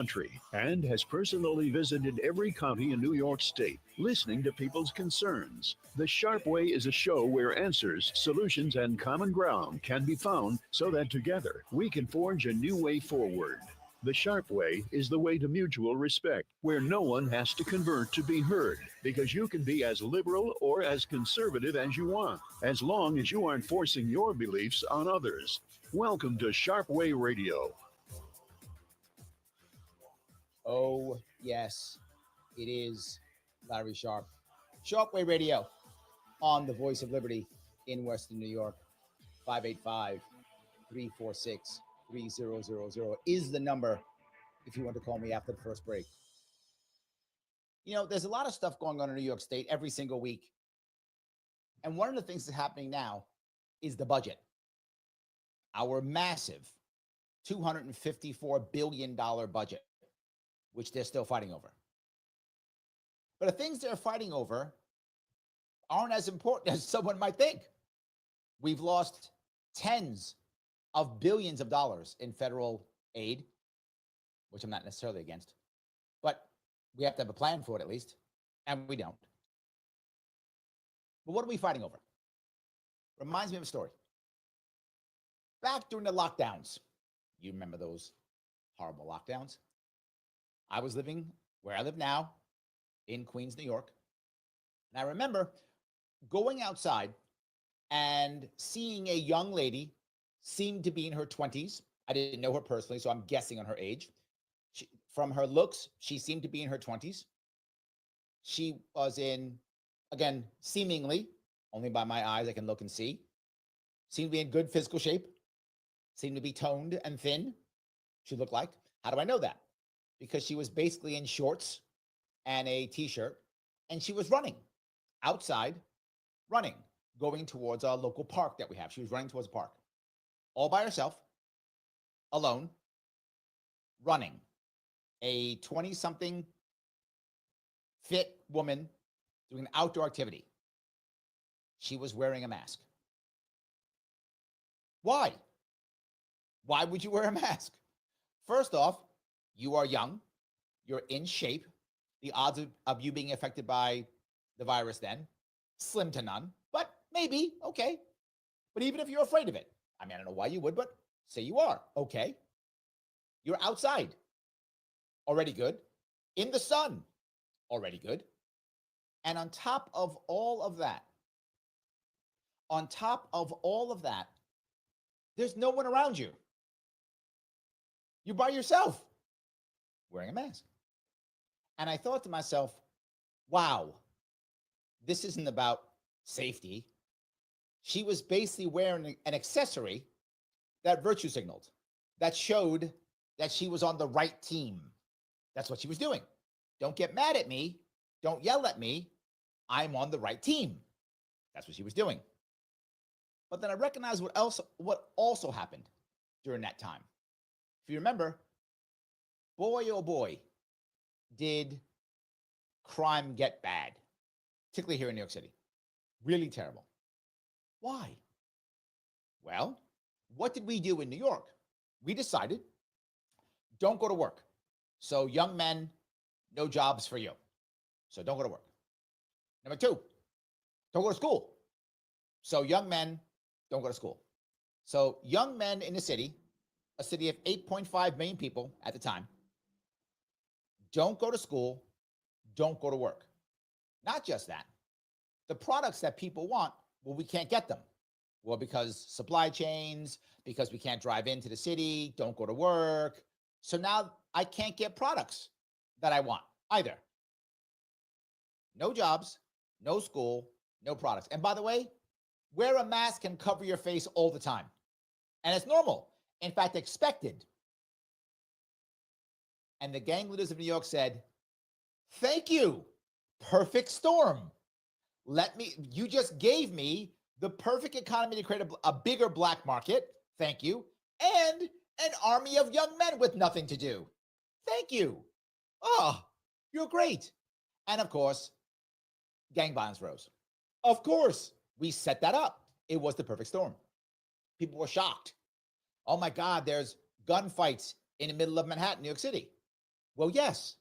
country and has personally visited every county in New York State, listening to people's concerns. The Sharp Way is a show where answers, solutions, and common ground can be found so that together we can forge a new way forward. The Sharp Way is the way to mutual respect, where no one has to convert to be heard, because you can be as liberal or as conservative as you want, as long as you aren't forcing your beliefs on others. Welcome to Sharp Way Radio. Oh, yes, it is Larry Sharpe. Sharpe Way Radio on the Voice of Liberty in Western New York. 585-346-3000 is the number if you want to call me after the first break. You know, there's a lot of stuff going on in New York State every single week. And one of the things that's happening now is the budget. Our massive $254 billion budget, which they're still fighting over. But the things they're fighting over aren't as important as someone might think. We've lost tens of billions of dollars in federal aid, which I'm not necessarily against, but we have to have a plan for it at least, and we don't. But what are we fighting over? Reminds me of a story. Back during the lockdowns, you remember those horrible lockdowns? I was living where I live now in Queens, New York. And I remember going outside and seeing a young lady, seemed to be in her 20s. I didn't know her personally, so I'm guessing on her age. From her looks, she seemed to be in her 20s. She was in, again, seemingly, only by my eyes I can look and see, seemed to be in good physical shape, seemed to be toned and thin, she looked like. How do I know that? Because she was basically in shorts and a t-shirt, and she was running outside, running, going towards a local park that we have. She was running towards a park, all by herself, alone, running. A 20-something fit woman doing an outdoor activity. She was wearing a mask. Why? Why would you wear a mask? First off, you are young, you're in shape. The odds of you being affected by the virus then, slim to none, but maybe, okay. But even if you're afraid of it, I mean, I don't know why you would, but say you are, okay. You're outside, already good. In the sun, already good. And on top of all of that, there's no one around you. You're by yourself, wearing a mask. And I thought to myself, wow, this isn't about safety. She was basically wearing an accessory that virtue signaled, that showed that she was on the right team. That's what she was doing. Don't get mad at me. Don't yell at me. I'm on the right team. That's what she was doing. But then I recognized what also happened during that time. If you remember, boy, oh boy, did crime get bad, particularly here in New York City. Really terrible. Why? Well, what did we do in New York? We decided, don't go to work. So young men, no jobs for you. So don't go to work. Number two, don't go to school. So young men, don't go to school. So young men in the city, a city of 8.5 million people at the time, don't go to school, don't go to work. Not just that. The products that people want, well, we can't get them. Well, because supply chains, because we can't drive into the city, don't go to work. So now I can't get products that I want either. No jobs, no school, no products. And by the way, wear a mask and cover your face all the time. And it's normal. In fact, expected. And the gang leaders of New York said, thank you, perfect storm. You just gave me the perfect economy to create a bigger black market, thank you, and an army of young men with nothing to do. Thank you. Oh, you're great. And of course, gang violence rose. Of course, we set that up. It was the perfect storm. People were shocked. Oh my God, there's gunfights in the middle of Manhattan, New York City. Well, yes,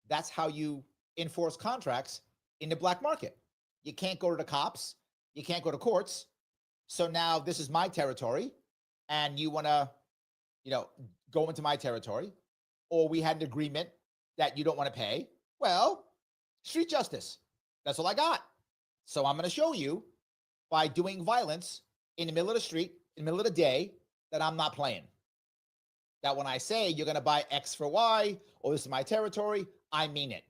that's how you enforce contracts in the black market. You can't go to the cops. You can't go to courts. So now this is my territory and you want to, go into my territory, or we had an agreement that you don't want to pay. Well, street justice. That's all I got. So I'm going to show you by doing violence in the middle of the street, in the middle of the day, that I'm not playing. That when I say you're going to buy X for Y, or this is my territory, I mean it.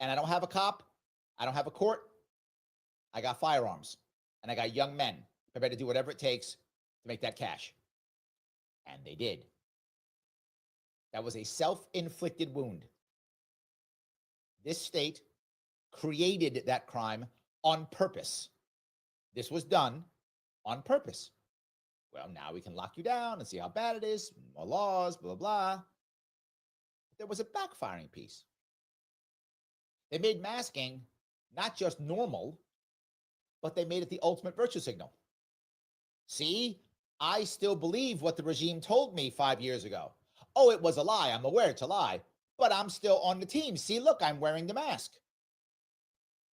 And I don't have a cop. I don't have a court. I got firearms and I got young men prepared to do whatever it takes to make that cash. And they did. That was a self-inflicted wound. This state created that crime on purpose. This was done on purpose. Well, now we can lock you down and see how bad it is, more laws, blah, blah, blah. But there was a backfiring piece. They made masking not just normal, but they made it the ultimate virtue signal. See, I still believe what the regime told me 5 years ago. Oh, it was a lie. I'm aware it's a lie, but I'm still on the team. See, look, I'm wearing the mask.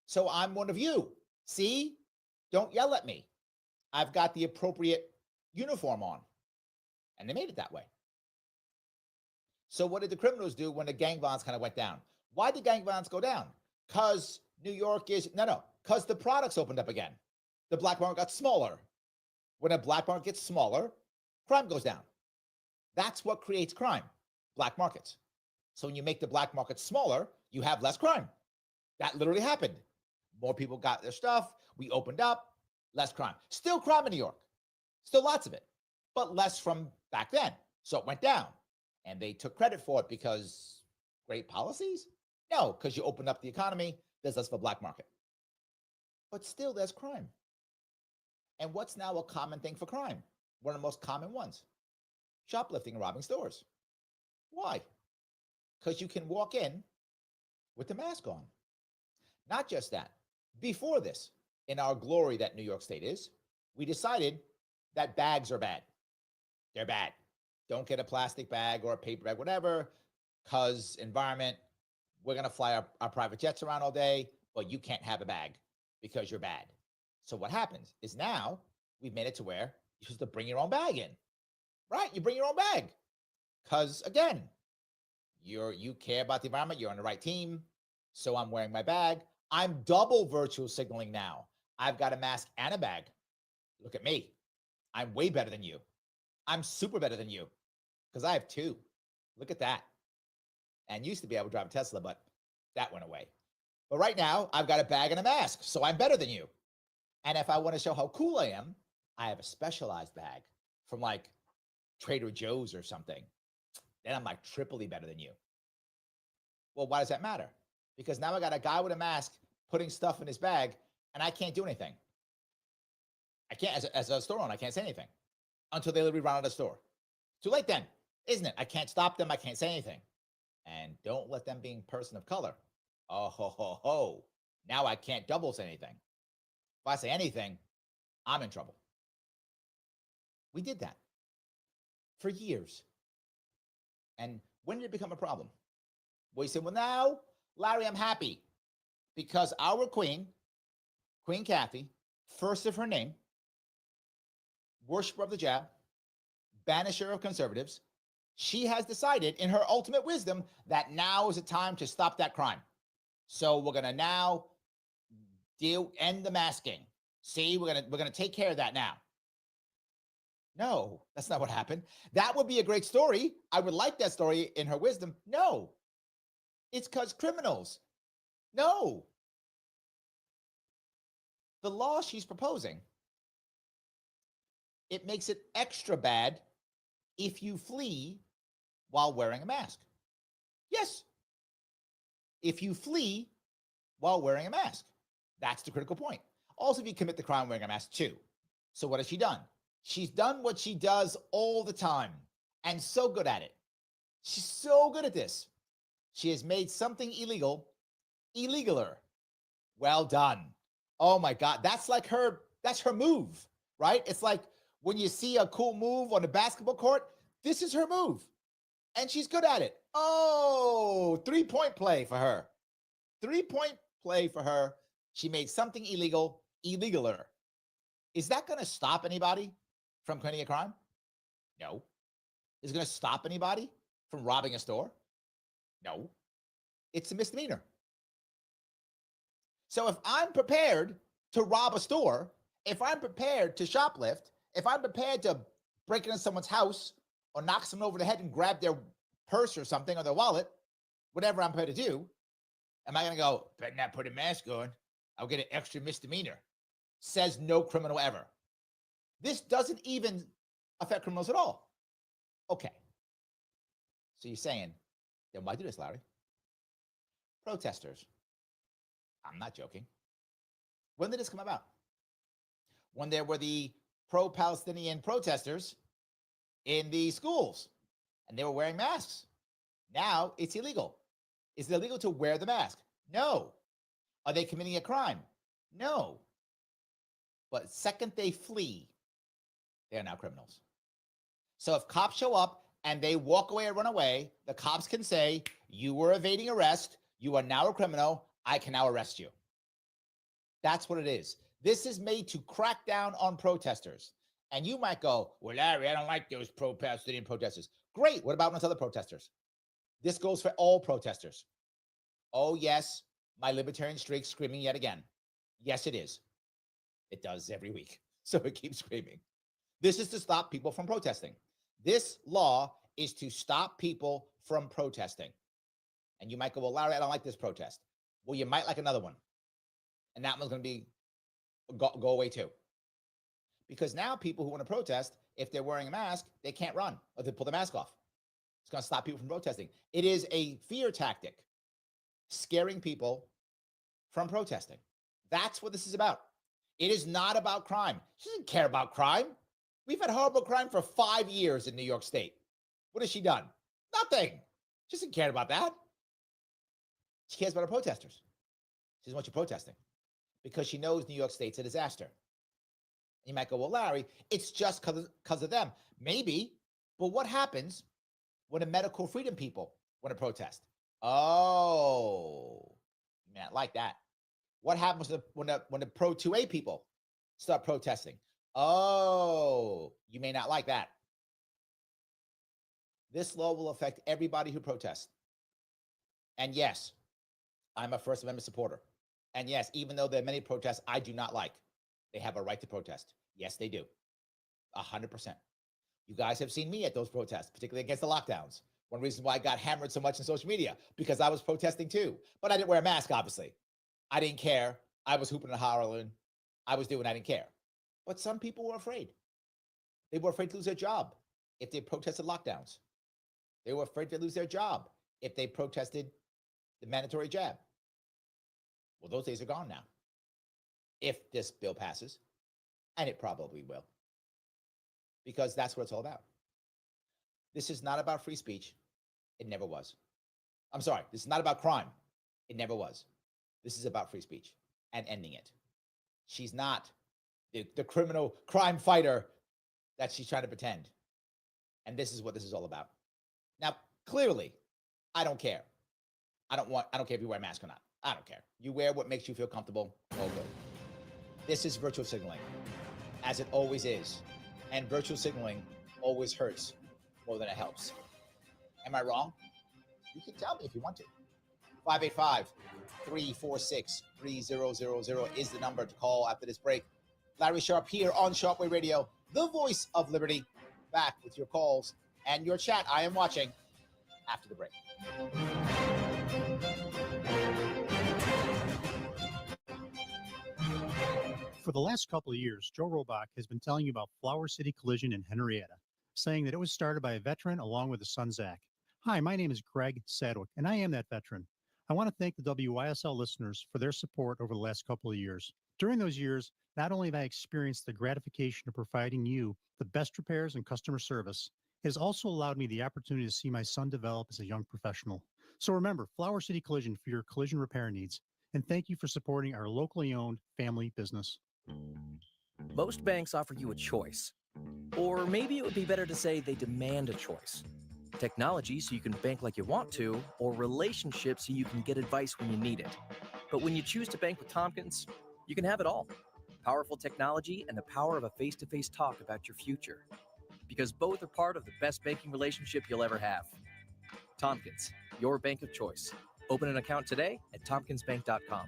So I'm one of you. See, don't yell at me. I've got the appropriate uniform on. And they made it that way. So what did the criminals do when the gang violence kind of went down? Why did gang violence go down? Because New York is, because the products opened up again. The black market got smaller. When a black market gets smaller, crime goes down. That's what creates crime, black markets. So when you make the black market smaller, you have less crime. That literally happened. More people got their stuff. We opened up, less crime. Still crime in New York. Still lots of it, but less from back then. So it went down. And they took credit for it because great policies? No, because you opened up the economy, there's less of a black market. But still, there's crime. And what's now a common thing for crime? One of the most common ones. Shoplifting and robbing stores. Why? Because you can walk in with the mask on. Not just that. Before this, in our glory that New York State is, we decided that bags are bad. They're bad. Don't get a plastic bag or a paper bag, whatever, because environment, we're going to fly our private jets around all day, but you can't have a bag because you're bad. So what happens is now we've made it to where you're supposed to bring your own bag in, right? You bring your own bag because, again, you care about the environment. You're on the right team. So I'm wearing my bag. I'm double virtual signaling now. I've got a mask and a bag. Look at me. I'm way better than you. I'm super better than you because I have two. Look at that. And used to be able to drive a Tesla, but that went away. But right now, I've got a bag and a mask, so I'm better than you. And if I want to show how cool I am, I have a specialized bag from like Trader Joe's or something. Then I'm like triply better than you. Well, why does that matter? Because now I got a guy with a mask putting stuff in his bag, and I can't do anything. I can't, as a store owner, I can't say anything until they literally run out of the store. Too late then, isn't it? I can't stop them. I can't say anything. And don't let them being person of color. Oh, ho, ho, ho. Now I can't double say anything. If I say anything, I'm in trouble. We did that for years. And when did it become a problem? Well, you said, well, now, Larry, I'm happy because our queen, Queen Kathy, first of her name, worshiper of the jab, banisher of conservatives, she has decided in her ultimate wisdom that now is the time to stop that crime. So we're going to now end the masking. See, we're going to take care of that now. No, that's not what happened. That would be a great story. I would like that story in her wisdom. No, it's because criminals. No. The law she's proposing, it makes it extra bad if you flee while wearing a mask. Yes. If you flee while wearing a mask. That's the critical point. Also, if you commit the crime wearing a mask too. So what has she done? She's done what she does all the time and so good at it. She's so good at this. She has made something illegal, illegaler. Well done. Oh my God. That's her move, right? It's like when you see a cool move on the basketball court, this is her move. And she's good at it. Oh, 3-point play for her. 3-point play for her. She made something illegaler. Is that going to stop anybody from committing a crime? No. Is it going to stop anybody from robbing a store? No. It's a misdemeanor. So if I'm prepared to rob a store, if I'm prepared to shoplift, if I'm prepared to break into someone's house or knock someone over the head and grab their purse or something or their wallet, whatever I'm prepared to do, am I going to go, better not put a mask on, I'll get an extra misdemeanor? Says no criminal ever. This doesn't even affect criminals at all. Okay. So you're saying, then why do this, Larry? Protesters. I'm not joking. When did this come about? When there were the pro-Palestinian protesters in the schools and they were wearing masks. Now it's illegal. Is it illegal to wear the mask? No. Are they committing a crime? No. But second they flee, they are now criminals. So if cops show up and they walk away or run away, the cops can say, you were evading arrest. You are now a criminal. I can now arrest you. That's what it is. This is made to crack down on protesters. And you might go, well, Larry, I don't like those pro-Palestinian protesters. Great. What about those other protesters? This goes for all protesters. Oh, yes, my libertarian streak screaming yet again. Yes, it is. It does every week. So it keeps screaming. This is to stop people from protesting. This law is to stop people from protesting. And you might go, well, Larry, I don't like this protest. Well, you might like another one. And that one's going to be go away too. Because now people who want to protest, if they're wearing a mask, they can't run or they pull the mask off. It's going to stop people from protesting. It is a fear tactic, scaring people from protesting. That's what this is about. It is not about crime. She doesn't care about crime. We've had horrible crime for 5 years in New York State. What has she done? Nothing. She doesn't care about that. She cares about her protesters. She doesn't want you protesting because she knows New York State's a disaster. You might go, well, Larry, it's just because of them. Maybe, but what happens when the medical freedom people want to protest? Oh, you may not like that. What happens when the pro 2A people start protesting? Oh, you may not like that. This law will affect everybody who protests. And yes, I'm a First Amendment supporter. And yes, even though there are many protests I do not like, they have a right to protest. Yes, they do. 100%. You guys have seen me at those protests, particularly against the lockdowns. One reason why I got hammered so much on social media, because I was protesting too. But I didn't wear a mask, obviously. I didn't care. I was hooping and hollering. I didn't care. But some people were afraid. They were afraid to lose their job if they protested lockdowns. They were afraid to lose their job if they protested the mandatory jab. Well, those days are gone now. If this bill passes, and it probably will, because that's what it's all about. This is not about free speech. It never was. I'm sorry. This is not about crime. It never was. This is about free speech and ending it. She's not the criminal crime fighter that she's trying to pretend. And this is what this is all about. Now, clearly, I don't care. I don't care if you wear a mask or not. I don't care. You wear what makes you feel comfortable. All good. This is virtual signaling, as it always is. And virtual signaling always hurts more than it helps. Am I wrong? You can tell me if you want to. 585-346-3000 is the number to call after this break. Larry Sharpe here on Sharpe Radio, the voice of liberty. Back with your calls and your chat. I am watching after the break. For the last couple of years, Joe Robach has been telling you about Flower City Collision in Henrietta, saying that it was started by a veteran along with his son, Zach. Hi, my name is Greg Sadwick, and I am that veteran. I want to thank the WYSL listeners for their support over the last couple of years. During those years, not only have I experienced the gratification of providing you the best repairs and customer service, it has also allowed me the opportunity to see my son develop as a young professional. So remember, Flower City Collision for your collision repair needs. And thank you for supporting our locally owned family business. Most banks offer you a choice. Or maybe it would be better to say they demand a choice. Technology so you can bank like you want to, or relationships so you can get advice when you need it. But when you choose to bank with Tompkins, you can have it all. Powerful technology and the power of a face-to-face talk about your future. Because both are part of the best banking relationship you'll ever have. Tompkins, your bank of choice. Open an account today at tompkinsbank.com.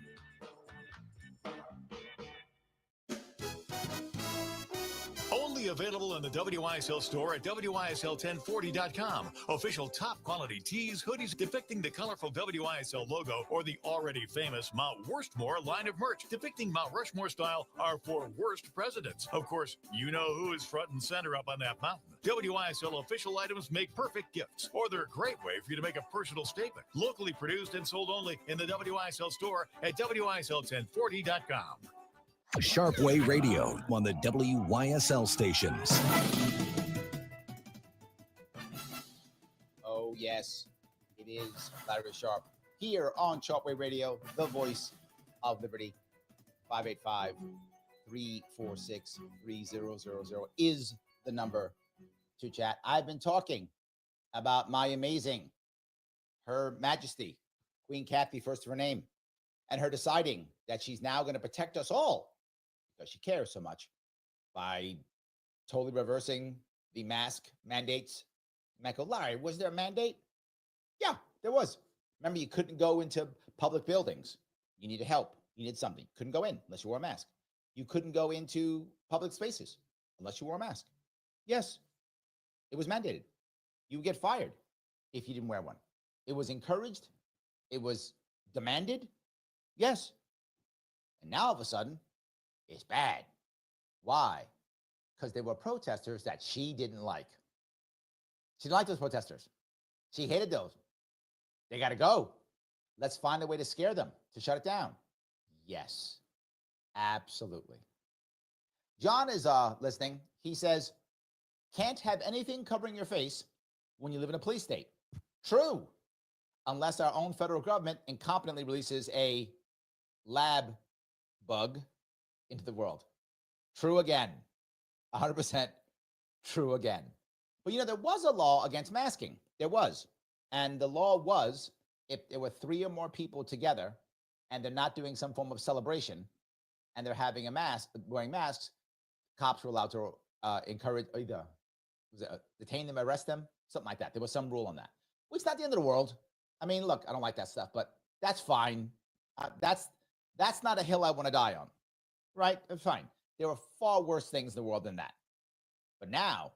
Only available in the WYSL store at WYSL1040.com. Official top quality tees, hoodies depicting the colorful WYSL logo or the already famous Mount Rushmore line of merch depicting Mount Rushmore style are for worst presidents. Of course, you know who is front and center up on that mountain. WYSL official items make perfect gifts, or they're a great way for you to make a personal statement. Locally produced and sold only in the WYSL store at WYSL1040.com. Sharpe Radio on the WYSL stations. Oh, yes, it is Larry Sharpe here on Sharpe Radio, the voice of liberty. 585-346-3000 is the number to chat. I've been talking about my amazing, Her Majesty, Queen Kathy, first of her name, and her deciding that she's now going to protect us all because she cares so much by totally reversing the mask mandates. Michael, Larry, was there a mandate? Yeah, there was. Remember, you couldn't go into public buildings. You needed help. You needed something. Couldn't go in unless you wore a mask. You couldn't go into public spaces unless you wore a mask. Yes, it was mandated. You would get fired if you didn't wear one. It was encouraged. It was demanded. Yes. And now all of a sudden, it's bad. Why? Because there were protesters that she didn't like. She didn't like those protesters. She hated those. They got to go. Let's find a way to scare them, to shut it down. Yes, absolutely. John is listening. He says, can't have anything covering your face when you live in a police state. True. Unless our own federal government incompetently releases a lab bug into the world. True again. 100% true again. But, there was a law against masking. There was. And the law was, if there were 3 or more people together and they're not doing some form of celebration and they're having a mask, wearing masks, cops were allowed to encourage, either detain them, arrest them, something like that. There was some rule on that. Well, it's not the end of the world. I mean, look, I don't like that stuff, but that's fine. That's not a hill I want to die on, right? It's fine. There are far worse things in the world than that. But now,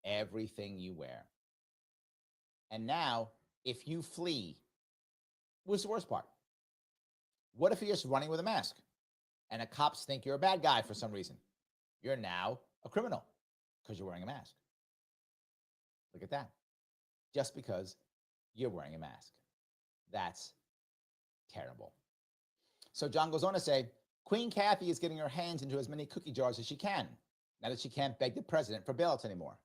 everything you wear. And now, if you flee, what's the worst part? What if you're just running with a mask and the cops think you're a bad guy for some reason? You're now a criminal because you're wearing a mask. Look at that. Just because you're wearing a mask. That's terrible. So John goes on to say, Queen Kathy is getting her hands into as many cookie jars as she can, now that she can't beg the president for bailouts anymore.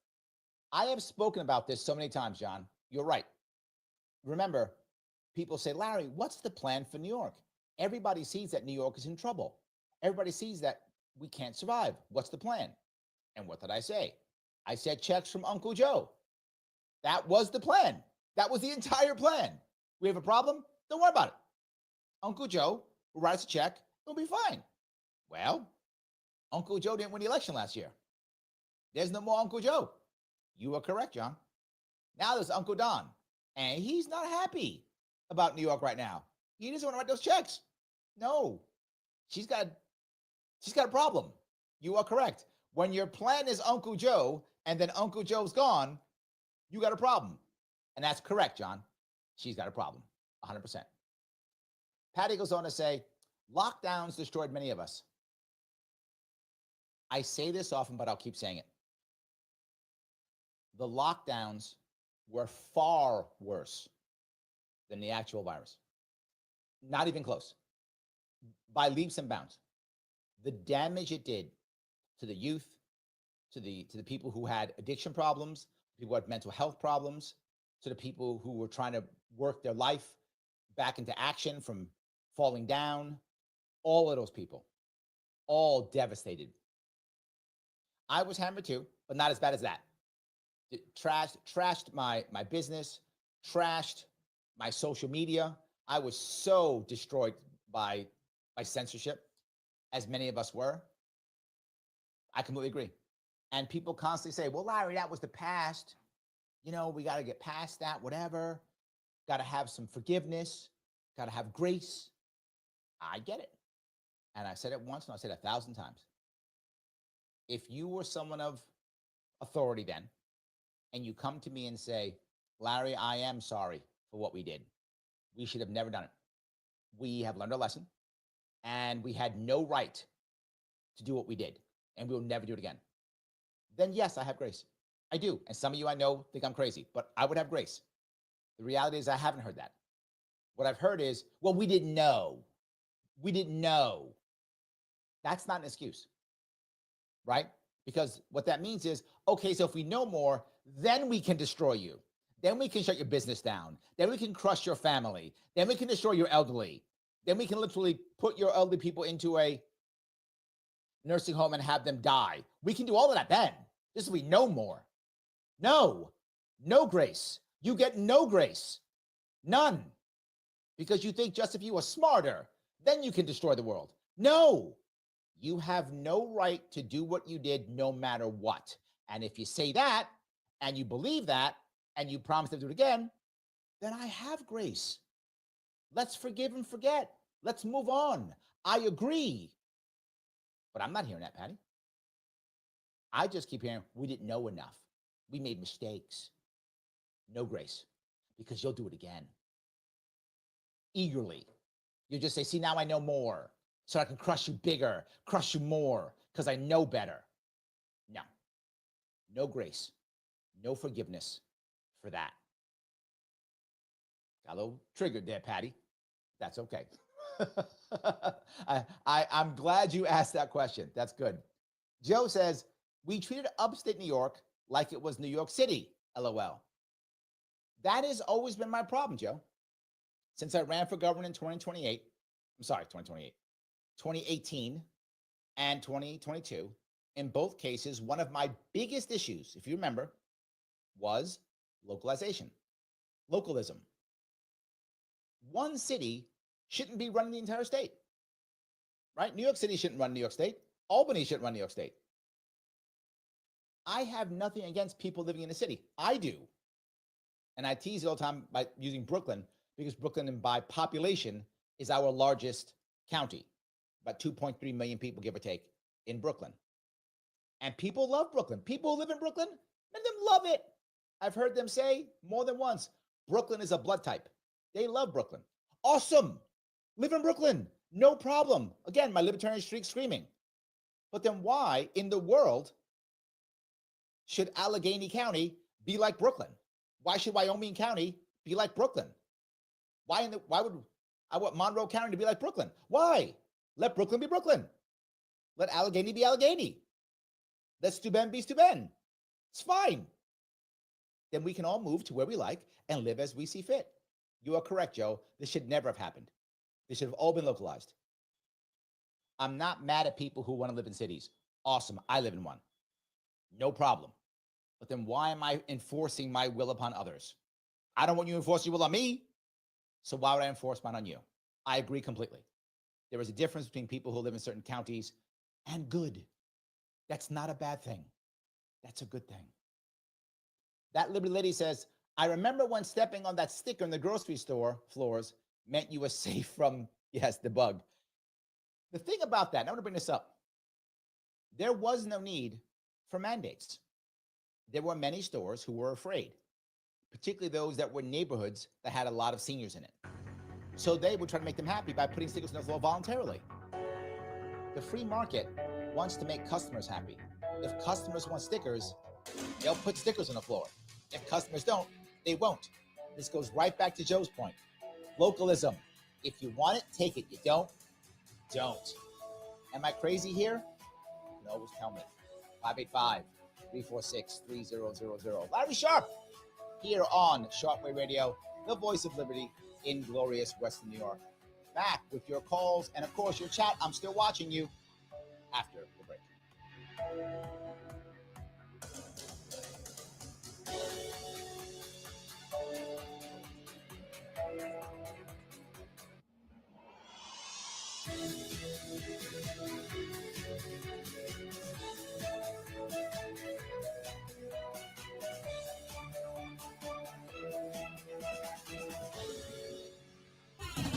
I have spoken about this so many times, John. You're right. Remember, people say, Larry, what's the plan for New York? Everybody sees that New York is in trouble. Everybody sees that we can't survive. What's the plan? And what did I say? I said checks from Uncle Joe. That was the plan. That was the entire plan. We have a problem? Don't worry about it. Uncle Joe will write us a check. It'll be fine. Well, Uncle Joe didn't win the election last year. There's no more Uncle Joe. You are correct, John. Now there's Uncle Don. And he's not happy about New York right now. He doesn't want to write those checks. No. She's got a problem. You are correct. When your plan is Uncle Joe and then Uncle Joe's gone, you got a problem. And that's correct, John. She's got a problem. 100%. Patty goes on to say, lockdowns destroyed many of us. I say this often, but I'll keep saying it. The lockdowns were far worse than the actual virus. Not even close. By leaps and bounds. The damage it did to the youth, to the people who had addiction problems, people who had mental health problems, to the people who were trying to work their life back into action from falling down, all of those people, all devastated. I was hammered too, but not as bad as that. trashed my business, trashed my social media. I was so destroyed by censorship, as many of us were. I completely agree. And people constantly say, well, Larry, that was the past. You know, we got to get past that, whatever. Got to have some forgiveness. Got to have grace. I get it. And I said it once and I said it 1,000 times. If you were someone of authority then, and you come to me and say, Larry, I am sorry for what we did. We should have never done it. We have learned our lesson, and we had no right to do what we did, and we will never do it again. Then yes, I have grace. I do. And some of you I know think I'm crazy, but I would have grace. The reality is I haven't heard that. What I've heard is, well, we didn't know. We didn't know. That's not an excuse, right? Because what that means is, okay, so if we know more, then we can destroy you. Then we can shut your business down. Then we can crush your family. Then we can destroy your elderly. Then we can literally put your elderly people into a nursing home and have them die. We can do all of that then. This is we know more. No grace. You get no grace. None. Because you think just if you are smarter, then you can destroy the world. No. You have no right to do what you did no matter what. And if you say that, and you believe that, and you promise to do it again, then I have grace. Let's forgive and forget. Let's move on. I agree. But I'm not hearing that, Patty. I just keep hearing, we didn't know enough. We made mistakes. No grace, because you'll do it again. Eagerly. You just say, see, now I know more, so I can crush you bigger, crush you more, because I know better. No. No grace. No forgiveness for that. Got a little triggered there, Patty. That's okay. I'm glad you asked that question. That's good. Joe says, we treated upstate New York like it was New York City, LOL. That has always been my problem, Joe. Since I ran for governor in 2018 and 2022, in both cases, one of my biggest issues, if you remember, was localization, localism. One city shouldn't be running the entire state, right? New York City shouldn't run New York State. Albany shouldn't run New York State. I have nothing against people living in the city. I do. And I tease it all the time by using Brooklyn, because Brooklyn, by population, is our largest county. About 2.3 million people, give or take, in Brooklyn. And people love Brooklyn. People who live in Brooklyn, many of them love it. I've heard them say more than once, Brooklyn is a blood type. They love Brooklyn. Awesome. Live in Brooklyn. No problem. Again, my libertarian streak screaming. But then why in the world should Allegheny County be like Brooklyn? Why should Wyoming County be like Brooklyn? Why would I want Monroe County to be like Brooklyn? Why? Let Brooklyn be Brooklyn. Let Allegheny be Allegheny. Let Steuben be Steuben. It's fine. Then we can all move to where we like and live as we see fit. You are correct, Joe. This should never have happened. This should have all been localized. I'm not mad at people who want to live in cities. Awesome. I live in one. No problem. But then why am I enforcing my will upon others? I don't want you to enforce your will on me. So why would I enforce mine on you? I agree completely. There is a difference between people who live in certain counties and good. That's not a bad thing. That's a good thing. That Liberty Lady says, I remember when stepping on that sticker in the grocery store floors meant you were safe from, yes, the bug. The thing about that, and I want to bring this up, there was no need for mandates. There were many stores who were afraid, particularly those that were neighborhoods that had a lot of seniors in it. So they would try to make them happy by putting stickers on the floor voluntarily. The free market wants to make customers happy. If customers want stickers, they'll put stickers on the floor. If customers don't, they won't. This goes right back to Joe's point. Localism. If you want it, take it. You don't. Am I crazy here? You can always tell me. 585-346-3000. Larry Sharpe here on Sharpe Radio, the voice of liberty in glorious Western New York. Back with your calls and, of course, your chat. I'm still watching you after the break.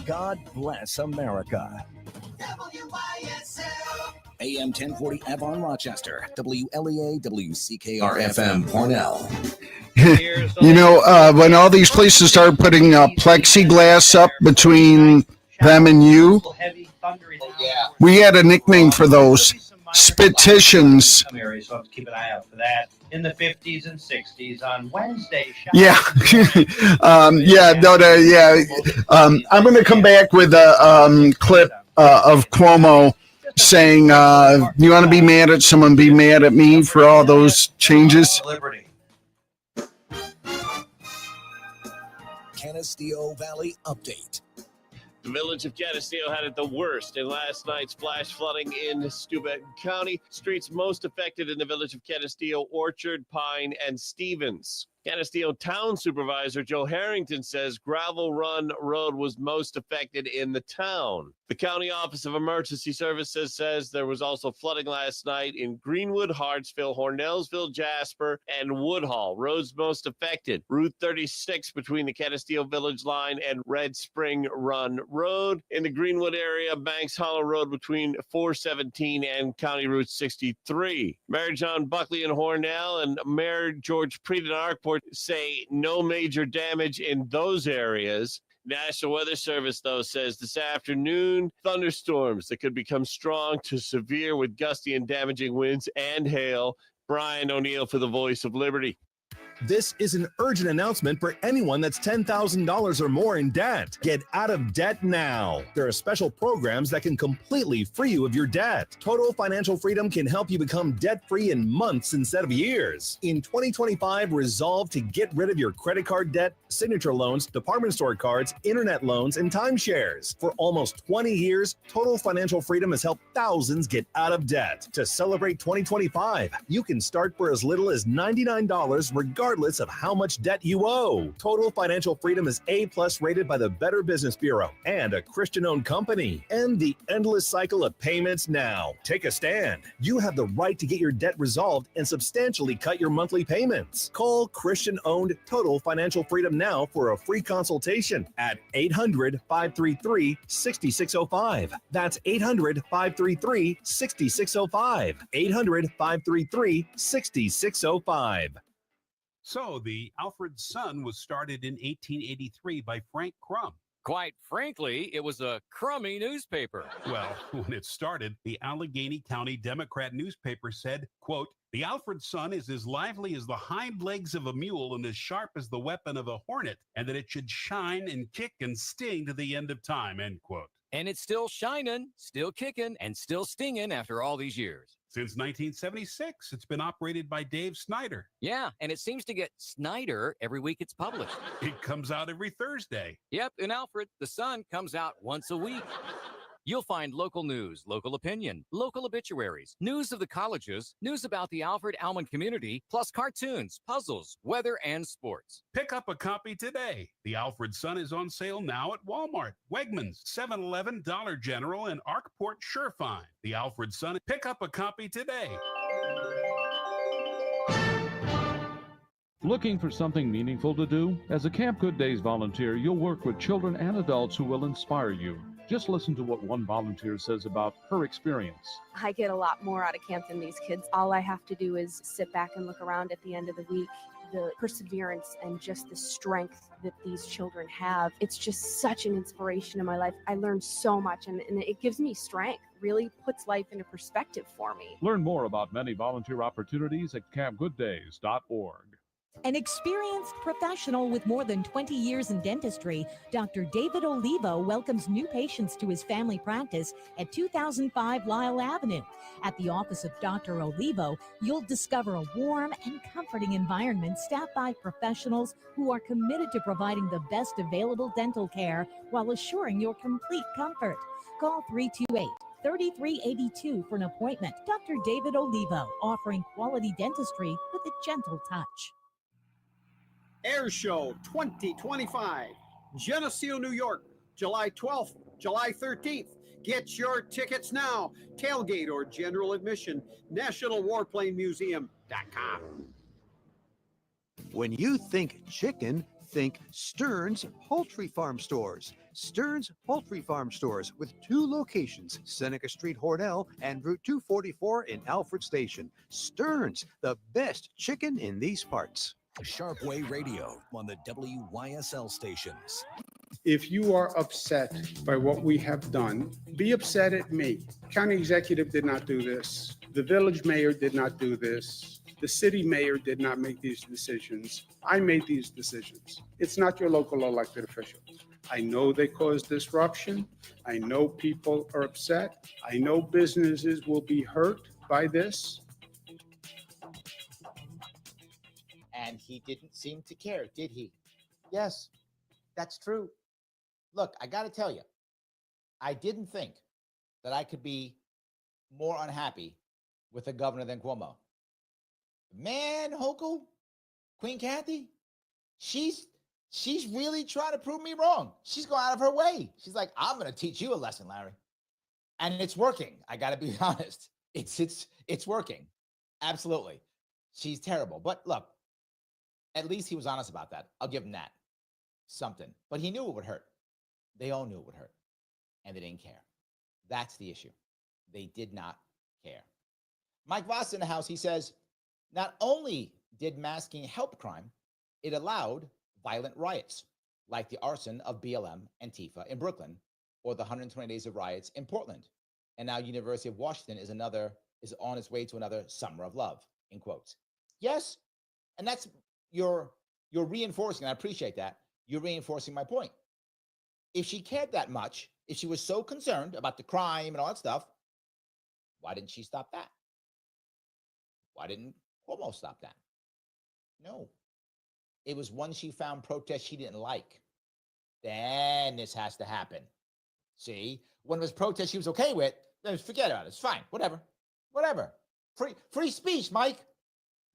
God bless America. WYSL. AM 1040 Avon, Rochester. WLEA WCKR FM Cornell. You know, when all these places start putting plexiglass up between them and you, we had a nickname for those, spititions. So I have to keep an eye out for that. In the 50s and 60s on Wednesday. I'm going to come back with a clip of Cuomo saying, you want to be mad at someone, be mad at me for all those changes. Liberty. Canisteo Valley Update. The village of Geneseo had it the worst in last night's flash flooding in Steuben County. Streets most affected in the village of Geneseo, Orchard, Pine, and Stevens. Geneseo Town Supervisor Joe Harrington says Gravel Run Road was most affected in the town. The County Office of Emergency Services says there was also flooding last night in Greenwood, Hartsville, Hornellsville, Jasper, and Woodhall. Roads most affected. Route 36 between the Geneseo Village Line and Red Spring Run Road. In the Greenwood area, Banks Hollow Road between 417 and County Route 63. Mayor John Buckley in Hornell and Mayor George Preet in Arkport say no major damage in those areas. National Weather Service, though, says this afternoon, thunderstorms that could become strong to severe with gusty and damaging winds and hail. Brian O'Neill for the Voice of Liberty. This is an urgent announcement for anyone that's $10,000 or more in debt. Get out of debt now. There are special programs that can completely free you of your debt. Total Financial Freedom can help you become debt-free in months instead of years. In 2025, resolve to get rid of your credit card debt, signature loans, department store cards, internet loans, and timeshares. For almost 20 years, Total Financial Freedom has helped thousands get out of debt. To celebrate 2025, you can start for as little as $99 regardless of how much debt you owe. Total Financial Freedom is A+ rated by the Better Business Bureau and a Christian-owned company. End the endless cycle of payments now. Take a stand. You have the right to get your debt resolved and substantially cut your monthly payments. Call Christian-owned Total Financial Freedom now for a free consultation at 800-533-6605. That's 800-533-6605. 800-533-6605. So, the Alfred Sun was started in 1883 by Frank Crum. Quite frankly, it was a crummy newspaper. Well, when it started, the Allegheny County Democrat newspaper said, quote, "The Alfred Sun is as lively as the hind legs of a mule and as sharp as the weapon of a hornet, and that it should shine and kick and sting to the end of time," end quote. And it's still shining, still kicking, and still stinging after all these years. Since 1976, it's been operated by Dave Snyder. Yeah, and it seems to get Snyder every week it's published. It comes out every Thursday. Yep, in Alfred, the Sun comes out once a week. You'll find local news, local opinion, local obituaries, news of the colleges, news about the Alfred Almond community, plus cartoons, puzzles, weather, and sports. Pick up a copy today. The Alfred Sun is on sale now at Walmart, Wegmans, 7-Eleven, Dollar General, and Arkport Surefine. The Alfred Sun. Pick up a copy today. Looking for something meaningful to do? As a Camp Good Days volunteer, you'll work with children and adults who will inspire you. Just listen to what one volunteer says about her experience. I get a lot more out of camp than these kids. All I have to do is sit back and look around at the end of the week. The perseverance and just the strength that these children have. It's just such an inspiration in my life. I learned so much and it gives me strength, really puts life into perspective for me. Learn more about many volunteer opportunities at campgooddays.org. An experienced professional with more than 20 years in dentistry, Dr. David Olivo welcomes new patients to his family practice at 2005 Lyle Avenue. At the office of Dr. Olivo, you'll discover a warm and comforting environment staffed by professionals who are committed to providing the best available dental care while assuring your complete comfort. Call 328-3382 for an appointment. Dr. David Olivo, offering quality dentistry with a gentle touch. Air Show 2025, Geneseo, New York, July 12th, July 13th. Get your tickets now. Tailgate or general admission, NationalWarplaneMuseum.com. When you think chicken, think Stearns Poultry Farm Stores. Stearns Poultry Farm Stores with 2 locations, Seneca Street, Hornell, and Route 244 in Alfred Station. Stearns, the best chicken in these parts. Sharpe Radio on the WYSL stations. If you are upset by what we have done, be upset at me. County executive did not do this. The village mayor did not do this. The city mayor did not make these decisions. I made these decisions. It's not your local elected officials. I know they caused disruption. I know people are upset. I know businesses will be hurt by this. And he didn't seem to care, did he? Yes, that's true. Look, I got to tell you, I didn't think that I could be more unhappy with a governor than Cuomo. Man, Hochul, Queen Kathy, she's really trying to prove me wrong. She's going out of her way. She's like, I'm going to teach you a lesson, Larry. And it's working. I got to be honest. It's working. Absolutely. She's terrible. But look, at least he was honest about that. I'll give him that. Something. But he knew it would hurt. They all knew it would hurt. And they didn't care. That's the issue. They did not care. Mike Voss in the house, he says, not only did masking help crime, it allowed violent riots, like the arson of BLM and Antifa in Brooklyn, or the 120 days of riots in Portland. And now University of Washington is on its way to another summer of love, in quotes. Yes, and that's you're reinforcing, I appreciate that. You're reinforcing my point. If she cared that much, if she was so concerned about the crime and all that stuff, why didn't she stop that? Why didn't Cuomo stop that? No. It was when she found protests she didn't like. Then this has to happen. See? When it was protests she was okay with, then forget about it. It's fine. Whatever. Free speech, Mike.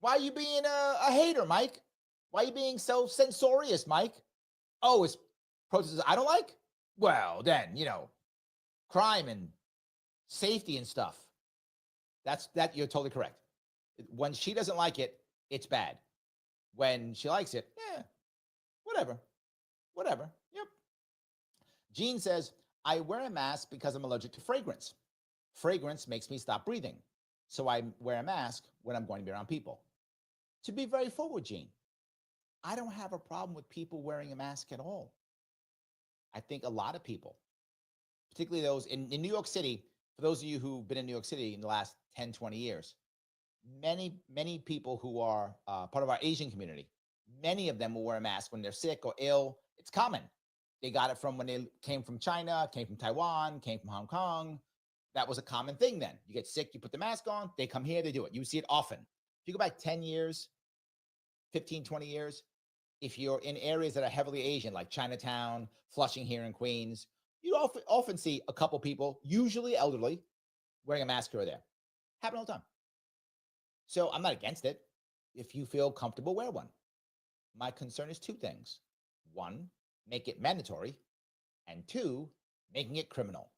Why are you being a hater, Mike? Why are you being so censorious, Mike? Oh, it's protests I don't like? Well, then, crime and safety and stuff. That you're totally correct. When she doesn't like it, it's bad. When she likes it, whatever. Yep. Jean says, I wear a mask because I'm allergic to fragrance. Fragrance makes me stop breathing. So I wear a mask when I'm going to be around people. To be very forward, Jean, I don't have a problem with people wearing a mask at all. I think a lot of people, particularly those in New York City, for those of you who've been in New York City in the last 10, 20 years, many people who are part of our Asian community, many of them will wear a mask when they're sick or ill. It's common. They got it from when they came from China, came from Taiwan, came from Hong Kong. That was a common thing then. You get sick, you put the mask on, they come here, they do it. You see it often. If you go back 10 years, 15, 20 years, if you're in areas that are heavily Asian, like Chinatown, Flushing here in Queens, you often see a couple people, usually elderly, wearing a mask here or there. Happen all the time. So I'm not against it. If you feel comfortable, wear one. My concern is 2 things. 1, make it mandatory. And 2, making it criminal.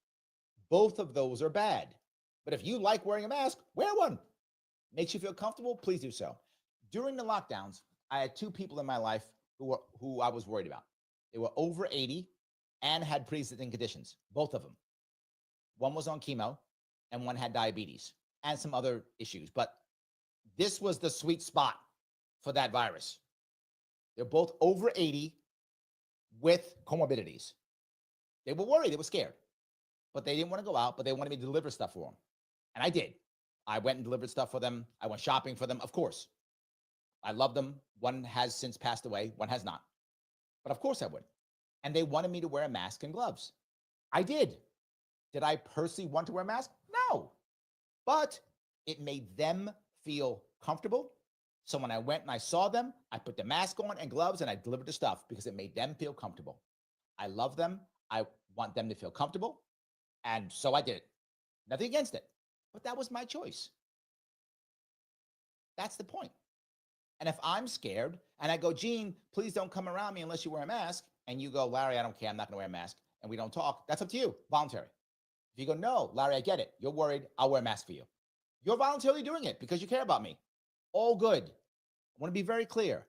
Both of those are bad. But if you like wearing a mask, wear one. Makes you feel comfortable, please do so. During the lockdowns, I had 2 people in my life who I was worried about. They were over 80 and had pre-existing conditions, both of them. One was on chemo and one had diabetes and some other issues. But this was the sweet spot for that virus. They're both over 80 with comorbidities. They were worried, they were scared, but they didn't want to go out, but they wanted me to deliver stuff for them. And I did. I went and delivered stuff for them. I went shopping for them, of course. I love them. One has since passed away. One has not. But of course I would. And they wanted me to wear a mask and gloves. I did. Did I personally want to wear a mask? No. But it made them feel comfortable. So when I went and I saw them, I put the mask on and gloves and I delivered the stuff because it made them feel comfortable. I love them. I want them to feel comfortable. And so I did it. Nothing against it. But that was my choice. That's the point. And if I'm scared and I go, Gene, please don't come around me unless you wear a mask. And you go, Larry, I don't care. I'm not going to wear a mask. and we don't talk, that's up to you, voluntary. If you go, no, Larry, I get it. You're worried. I'll wear a mask for you. You're voluntarily doing it because you care about me. All good. I want to be very clear.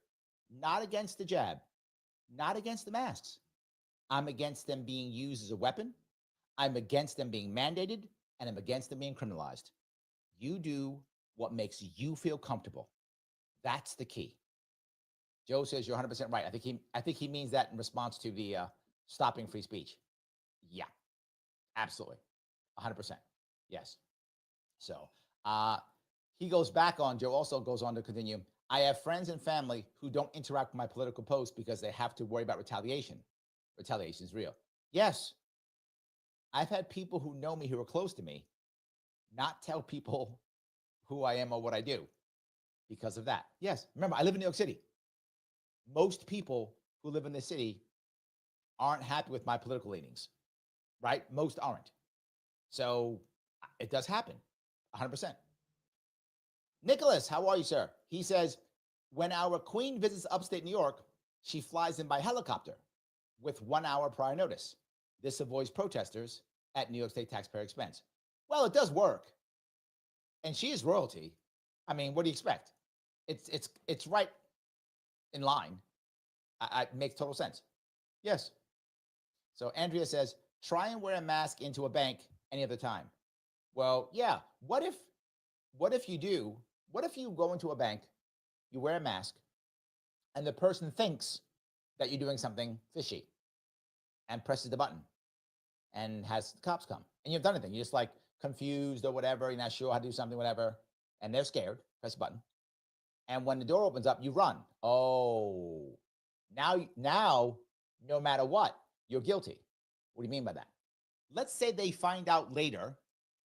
Not against the jab, not against the masks. I'm against them being used as a weapon. I'm against them being mandated, and I'm against them being criminalized. You do what makes you feel comfortable. That's the key. Joe says you're 100% right. I think he means that in response to the stopping free speech. Yeah, absolutely. 100%. Yes. So he goes back on, Joe also goes on to continue. I have friends and family who don't interact with my political posts because they have to worry about retaliation. Retaliation is real. Yes. I've had people who know me, who are close to me, not tell people who I am or what I do because of that. Yes. Remember, I live in New York City. Most people who live in the city aren't happy with my political leanings, right? Most aren't. So it does happen, 100%. Nicholas, how are you, sir? He says, when our queen visits upstate New York, she flies in by helicopter with 1 hour prior notice. This avoids protesters at New York State taxpayer expense. Well, it does work. And she is royalty. I mean, what do you expect? It's right in line. It makes total sense. Yes. So Andrea says, try and wear a mask into a bank any other time. Well, yeah. What if you do? What if you go into a bank, you wear a mask, and the person thinks that you're doing something fishy and presses the button and has the cops come, and you've done anything? You're just like confused or whatever. You're not sure how to do something, whatever. And they're scared, press the button. And when the door opens up, you run. Oh, now, no matter what, you're guilty. What do you mean by that? Let's say they find out later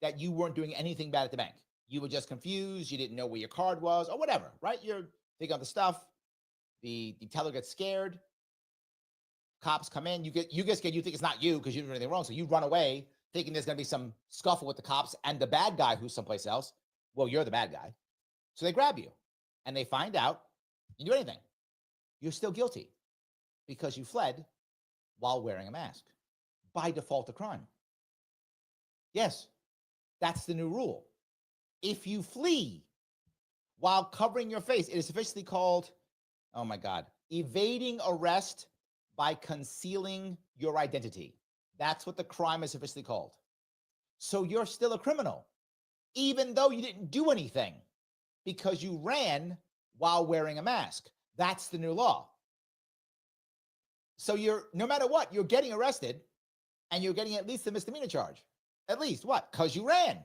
that you weren't doing anything bad at the bank. You were just confused. You didn't know where your card was or whatever, right? You're thinking of the stuff. The teller gets scared. Cops come in. You get scared. You think it's not you because you didn't do anything wrong. So you run away thinking there's going to be some scuffle with the cops and the bad guy who's someplace else. Well, you're the bad guy. So they grab you and they find out you do anything. You're still guilty because you fled while wearing a mask. By default, a crime. Yes, that's the new rule. If you flee while covering your face, it is officially called, oh my God, evading arrest by concealing your identity. That's what the crime is officially called. So you're still a criminal, even though you didn't do anything because you ran while wearing a mask. That's the new law. So no matter what, you're getting arrested and you're getting at least a misdemeanor charge. At least what? Because you ran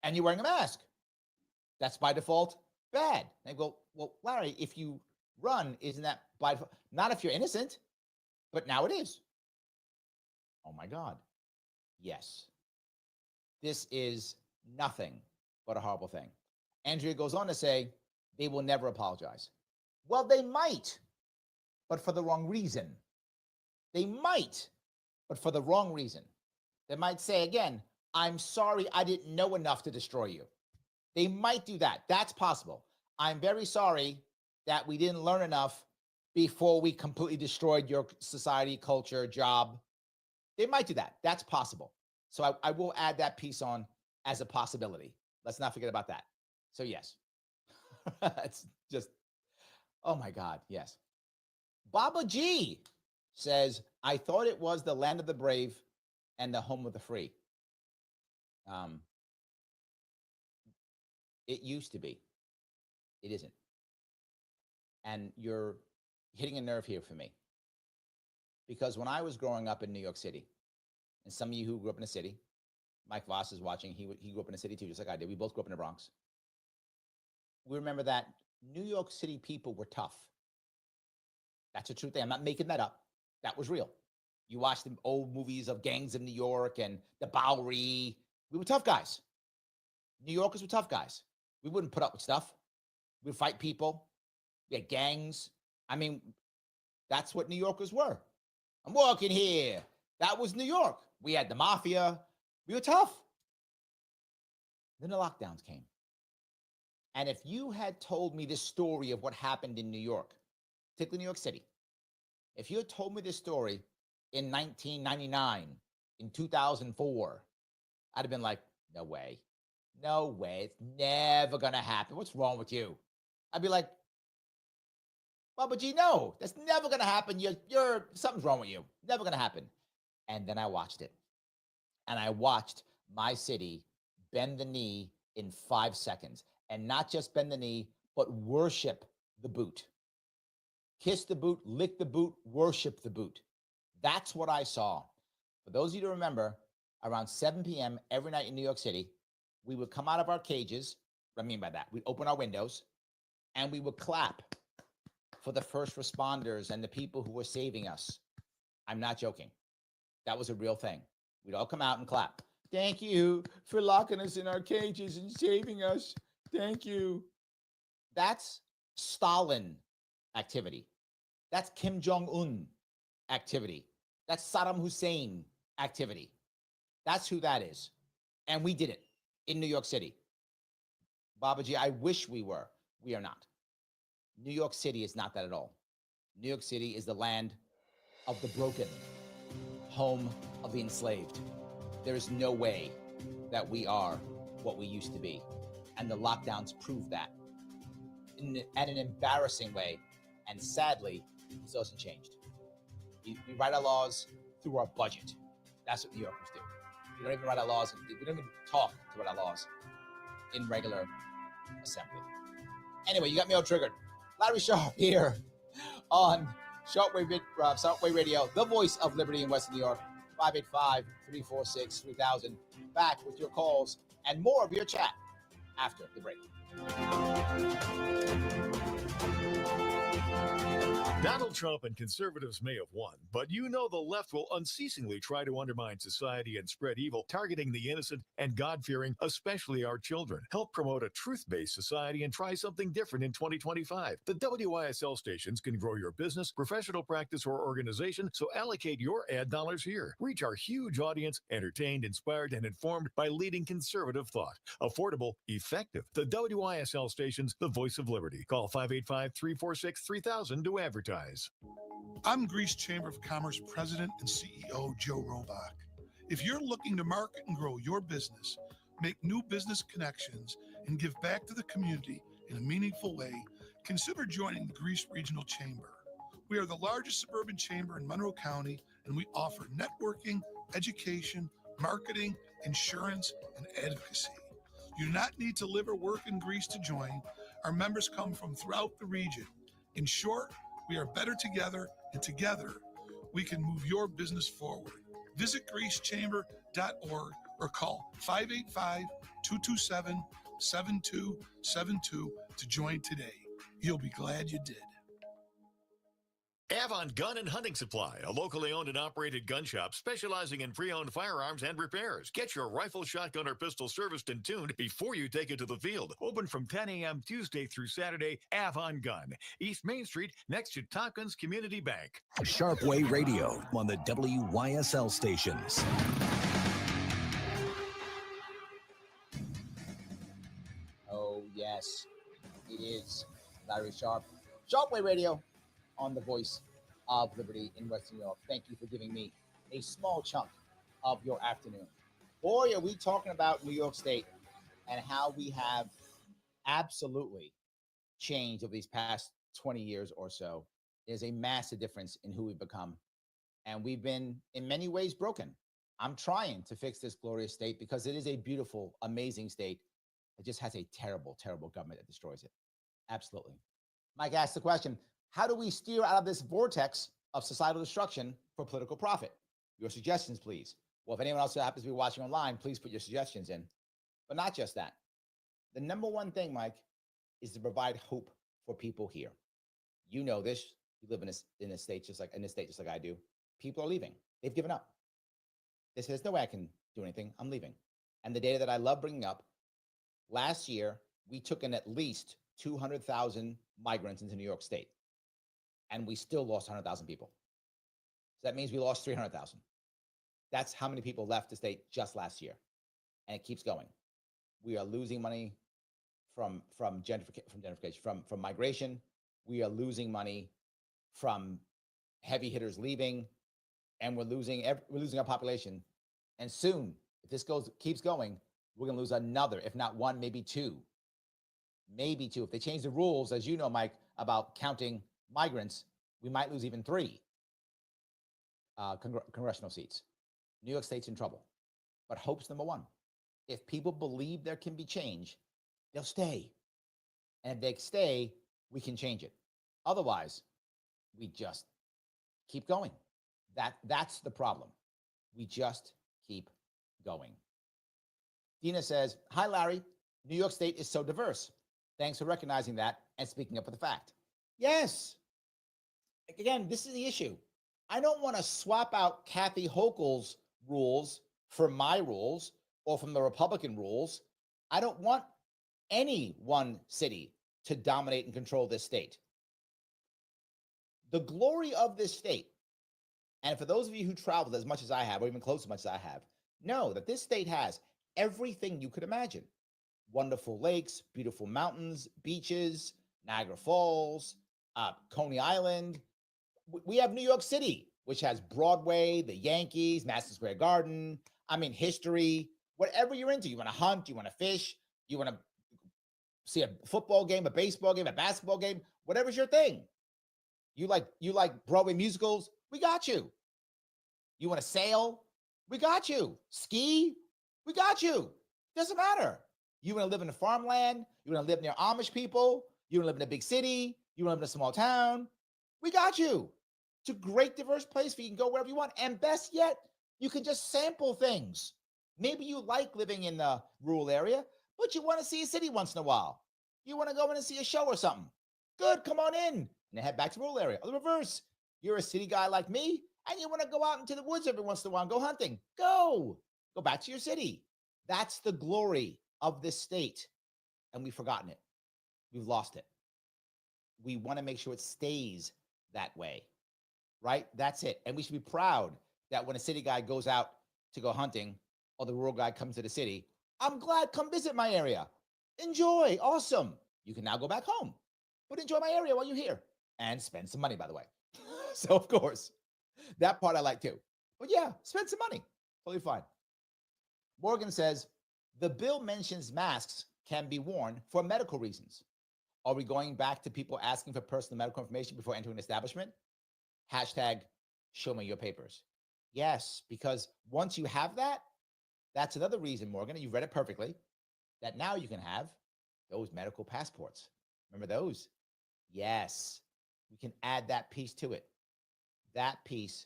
and you're wearing a mask. That's by default bad. They go, well, Larry, if you run, isn't that by default? Not if you're innocent, but now it is. Oh my God. Yes. This is nothing but a horrible thing. Andrea goes on to say, they will never apologize. Well, they might, but for the wrong reason. They might, but for the wrong reason. They might say again, I'm sorry, I didn't know enough to destroy you. They might do that. That's possible. I'm very sorry that we didn't learn enough before we completely destroyed your society, culture, job. They might do that. That's possible. So I will add that piece on as a possibility. Let's not forget about that. So yes, it's just, oh my God, yes. Baba G says, I thought it was the land of the brave and the home of the free. It used to be. It isn't. And you're hitting a nerve here for me. Because when I was growing up in New York City, and some of you who grew up in a city, Mike Voss is watching, he grew up in a city too, just like I did. We both grew up in the Bronx. We remember that New York City people were tough. That's a true thing. I'm not making that up. That was real. You watch the old movies of gangs of New York and the Bowery. We were tough guys. New Yorkers were tough guys. We wouldn't put up with stuff. We'd fight people. We had gangs. I mean, that's what New Yorkers were. I'm walking here. That was New York. We had the mafia. We were tough. Then the lockdowns came. And if you had told me this story of what happened in New York, particularly New York City, if you had told me this story in 1999, in 2004, I'd have been like, no way. No way. It's never going to happen. What's wrong with you? I'd be like, Bubba G, no, that's never going to happen. You're something's wrong with you. Never going to happen. And then I watched it. And I watched my city bend the knee in 5 seconds. And not just bend the knee, but worship the boot. Kiss the boot, lick the boot, worship the boot. That's what I saw. For those of you to remember, around 7 p.m. every night in New York City, we would come out of our cages. What I mean by that, we'd open our windows and we would clap for the first responders and the people who were saving us. I'm not joking. That was a real thing. We'd all come out and clap. Thank you for locking us in our cages and saving us. Thank you. That's Stalin activity. That's Kim Jong-un activity. That's Saddam Hussein activity. That's who that is. And we did it in New York City. Babaji, I wish we were. We are not. New York City is not that at all. New York City is the land of the broken, home of the enslaved. There is no way that we are what we used to be. And the lockdowns prove that in an embarrassing way. And sadly, it hasn't changed. We write our laws through our budget. That's what New Yorkers do. We don't even write our laws. We don't even talk to write our laws in regular assembly. Anyway, you got me all triggered. Larry Sharpe here on Sharpe Radio, the voice of liberty in Western New York. 585-346-3000. Back with your calls and more of your chat after the break. Donald Trump and conservatives may have won, but you know the left will unceasingly try to undermine society and spread evil, targeting the innocent and God-fearing, especially our children. Help promote a truth-based society and try something different in 2025. The WYSL stations can grow your business, professional practice, or organization, so allocate your ad dollars here. Reach our huge audience, entertained, inspired, and informed by leading conservative thought. Affordable, effective. The WYSL stations, the voice of liberty. Call 585-346-3000 to advertise. I'm Greece Chamber of Commerce President and CEO Joe Robach. If you're looking to market and grow your business, make new business connections, and give back to the community in a meaningful way, consider joining the Greece Regional Chamber. We are the largest suburban chamber in Monroe County, and we offer networking, education, marketing, insurance, and advocacy. You do not need to live or work in Greece to join. Our members come from throughout the region. In short, we are better together, and together we can move your business forward. Visit greecechamber.org or call 585-227-7272 to join today. You'll be glad you did. Avon Gun and Hunting Supply, a locally owned and operated gun shop specializing in pre-owned firearms and repairs. Get your rifle, shotgun, or pistol serviced and tuned before you take it to the field. Open from 10 a.m. Tuesday through Saturday. Avon Gun, East Main Street, next to Tompkins Community Bank. Sharpe Radio on the WYSL stations. Oh, yes, it is Larry Sharpe. Sharpe Radio on the voice of liberty in Western New York. Thank you for giving me a small chunk of your afternoon. Boy, are we talking about New York State and how we have absolutely changed over these past 20 years or so. There's a massive difference in who we've become. And we've been, in many ways, broken. I'm trying to fix this glorious state because it is a beautiful, amazing state. It just has a terrible, terrible government that destroys it. Absolutely. Mike asked the question, how do we steer out of this vortex of societal destruction for political profit? Your suggestions, please. Well, if anyone else happens to be watching online, please put your suggestions in. But not just that. The number one thing, Mike, is to provide hope for people here. You know this. You live in a state just like I do. People are leaving. They've given up. They say, there's no way I can do anything. I'm leaving. And the data that I love bringing up, last year, we took in at least 200,000 migrants into New York State. And we still lost 100,000 people. So that means we lost 300,000. That's how many people left the state just last year. And it keeps going. We are losing money from gentrification, from migration. We are losing money from heavy hitters leaving. and we're losing our population. And soon, if this keeps going, we're going to lose another, if not one, maybe two. Maybe two. If they change the rules, as you know, Mike, about counting migrants, we might lose even 3 congressional seats. New York State's in trouble. But hope's number one. If people believe there can be change, they'll stay. And if they stay, we can change it. Otherwise, we just keep going. That's the problem. We just keep going. Dina says, hi, Larry. New York State is so diverse. Thanks for recognizing that and speaking up with the fact. Yes. Again, this is the issue. I don't want to swap out Kathy Hochul's rules for my rules or from the Republican rules. I don't want any one city to dominate and control this state. The glory of this state, and for those of you who traveled as much as I have, or even close as much as I have, know that this state has everything you could imagine. Wonderful lakes, beautiful mountains, beaches, Niagara Falls, Coney Island. We have New York City, which has Broadway, the Yankees, Madison Square Garden. I mean, history, whatever you're into. You want to hunt, you want to fish, you want to see a football game, a baseball game, a basketball game, whatever's your thing. You like Broadway musicals? We got you. You want to sail? We got you. Ski? We got you. Doesn't matter. You want to live in a farmland? You want to live near Amish people? You want to live in a big city? You want to live in a small town? We got you. It's a great diverse place where you can go wherever you want. And best yet, you can just sample things. Maybe you like living in the rural area, but you want to see a city once in a while. You want to go in and see a show or something. Good, come on in. And then head back to the rural area. Or the reverse. You're a city guy like me, and you want to go out into the woods every once in a while and go hunting. Go back to your city. That's the glory of this state. And we've forgotten it. We've lost it. We want to make sure it stays that way, right? That's it. And we should be proud that when a city guy goes out to go hunting or the rural guy comes to the city, I'm glad, come visit my area. Enjoy, awesome. You can now go back home, but enjoy my area while you're here and spend some money, by the way. So, of course, that part I like too. But yeah, spend some money. Totally fine. Morgan says, the bill mentions masks can be worn for medical reasons. Are we going back to people asking for personal medical information before entering an establishment? Hashtag show me your papers. Yes, because once you have that, that's another reason, Morgan, and you read it perfectly, that now you can have those medical passports. Remember those? Yes, we can add that piece to it. That piece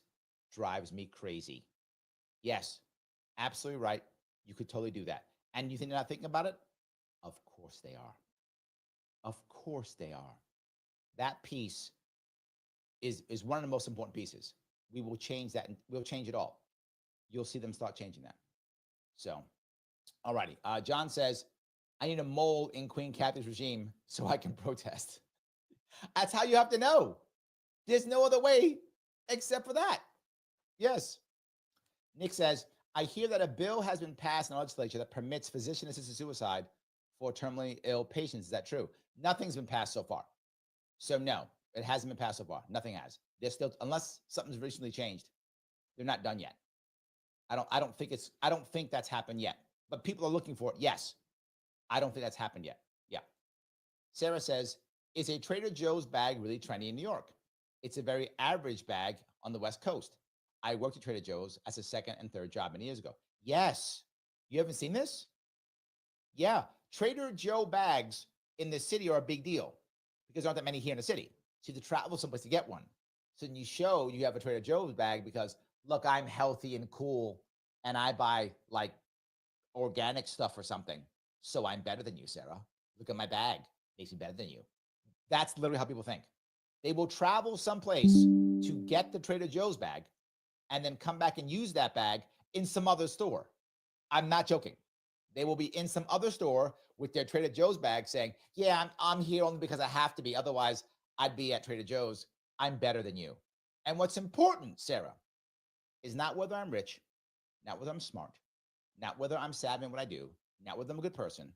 drives me crazy. Yes, absolutely right. You could totally do that. And you think they're not thinking about it? Of course they are. Of course they are. That piece is one of the most important pieces. We will change that, and we'll change it all. You'll see them start changing that. So, all righty. John says, I need a mole in Queen Kathy's regime so I can protest. That's how you have to know. There's no other way except for that. Yes. Nick says, I hear that a bill has been passed in the legislature that permits physician-assisted suicide for terminally ill patients. Is that true? Nothing's been passed so far. So no, it hasn't been passed so far. Nothing has. They're still, unless something's recently changed, they're not done yet. I don't think that's happened yet. But people are looking for it. Yes. I don't think that's happened yet. Yeah. Sarah says, is a Trader Joe's bag really trendy in New York? It's a very average bag on the West Coast. I worked at Trader Joe's as a second and third job many years ago. Yes. You haven't seen this? Yeah. Trader Joe bags in the city are a big deal because there aren't that many here in the city. So you have to travel someplace to get one. So then you show you have a Trader Joe's bag because, look, I'm healthy and cool and I buy like organic stuff or something. So I'm better than you, Sarah. Look at my bag. Makes me better than you. That's literally how people think. They will travel someplace to get the Trader Joe's bag and then come back and use that bag in some other store. I'm not joking. They will be in some other store with their Trader Joe's bag saying, yeah, I'm here only because I have to be. Otherwise, I'd be at Trader Joe's. I'm better than you. And what's important, Sarah, is not whether I'm rich, not whether I'm smart, not whether I'm savvy in what I do, not whether I'm a good person.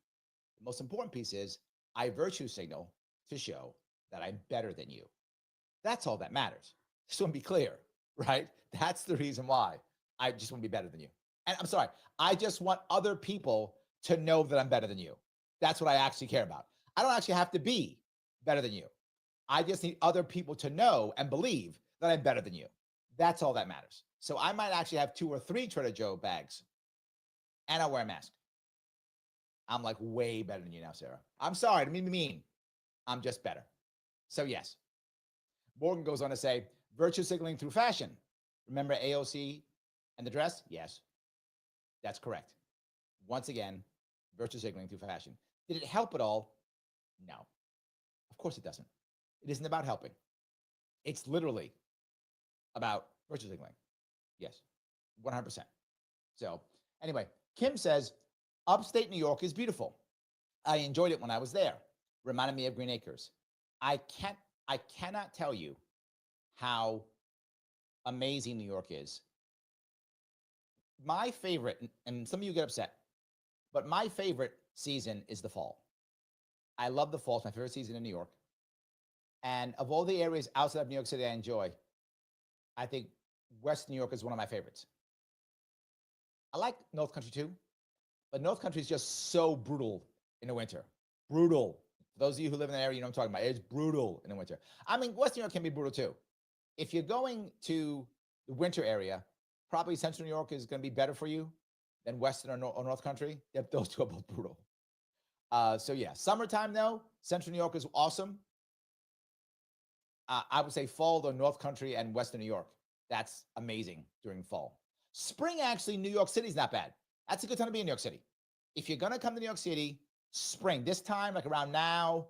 The most important piece is I virtue signal to show that I'm better than you. That's all that matters. Just want to be clear. right? That's the reason why. I just want to be better than you. And I'm sorry, I just want other people to know that I'm better than you. That's what I actually care about. I don't actually have to be better than you. I just need other people to know and believe that I'm better than you. That's all that matters. So I might actually have 2 or 3 Trader Joe bags, and I'll wear a mask. I'm like way better than you now, Sarah. I'm sorry, I didn't mean to be mean. I'm just better. So yes. Morgan goes on to say, virtue signaling through fashion. Remember AOC and the dress? Yes, that's correct. Once again, virtue signaling through fashion. Did it help at all? No. Of course it doesn't. It isn't about helping. It's literally about virtue signaling. Yes, 100%. So anyway, Kim says, upstate New York is beautiful. I enjoyed it when I was there. Reminded me of Green Acres. I cannot tell you how amazing New York is. My favorite, and some of you get upset, but my favorite season is the fall. I love the fall. It's my favorite season in New York. And of all the areas outside of New York City I enjoy, I think West New York is one of my favorites. I like North Country too, but North Country is just so brutal in the winter. Brutal. For those of you who live in the area, you know what I'm talking about. It's brutal in the winter. I mean, West New York can be brutal too. If you're going to the winter area, probably Central New York is going to be better for you than Western or North Country. Yep, those two are both brutal. So yeah, summertime though, Central New York is awesome. I would say fall though, North Country and Western New York. That's amazing during fall. Spring, actually, New York City is not bad. That's a good time to be in New York City. If you're going to come to New York City, spring, this time, like around now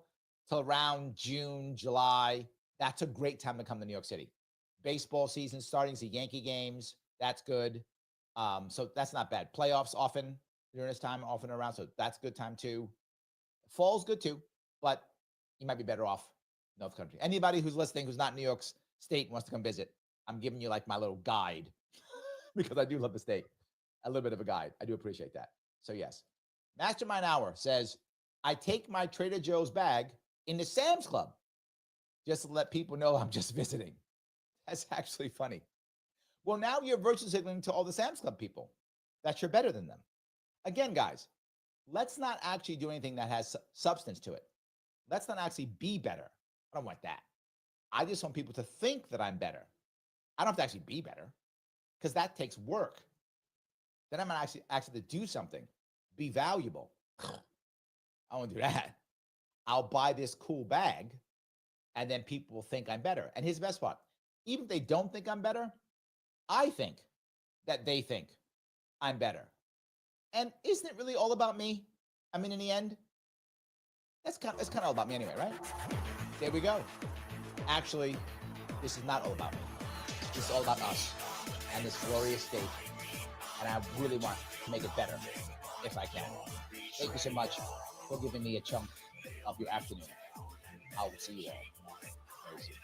till around June, July, that's a great time to come to New York City. Baseball season starting, see Yankee games. That's good. So that's not bad. Playoffs often during this time, often around. So that's a good time too. Fall's good too, but you might be better off North Country. Anybody who's listening who's not in New York State wants to come visit, I'm giving you like my little guide because I do love the state. A little bit of a guide. I do appreciate that. So yes. Mastermind Hour says, I take my Trader Joe's bag into Sam's Club just to let people know I'm just visiting. That's actually funny. Well, now you're virtue signaling to all the Sam's Club people that you're better than them. Again, guys, let's not actually do anything that has substance to it. Let's not actually be better. I don't want that. I just want people to think that I'm better. I don't have to actually be better because that takes work. Then I'm going to actually do something, be valuable. I won't do that. I'll buy this cool bag and then people will think I'm better. And here's the best part. Even if they don't think I'm better, I think that they think I'm better. And isn't it really all about me? I mean, in the end, it's kind of all about me anyway, right? There we go. Actually, this is not all about me. This is all about us and this glorious state. And I really want to make it better if I can. Thank you so much for giving me a chunk of your afternoon. I will see you all very soon.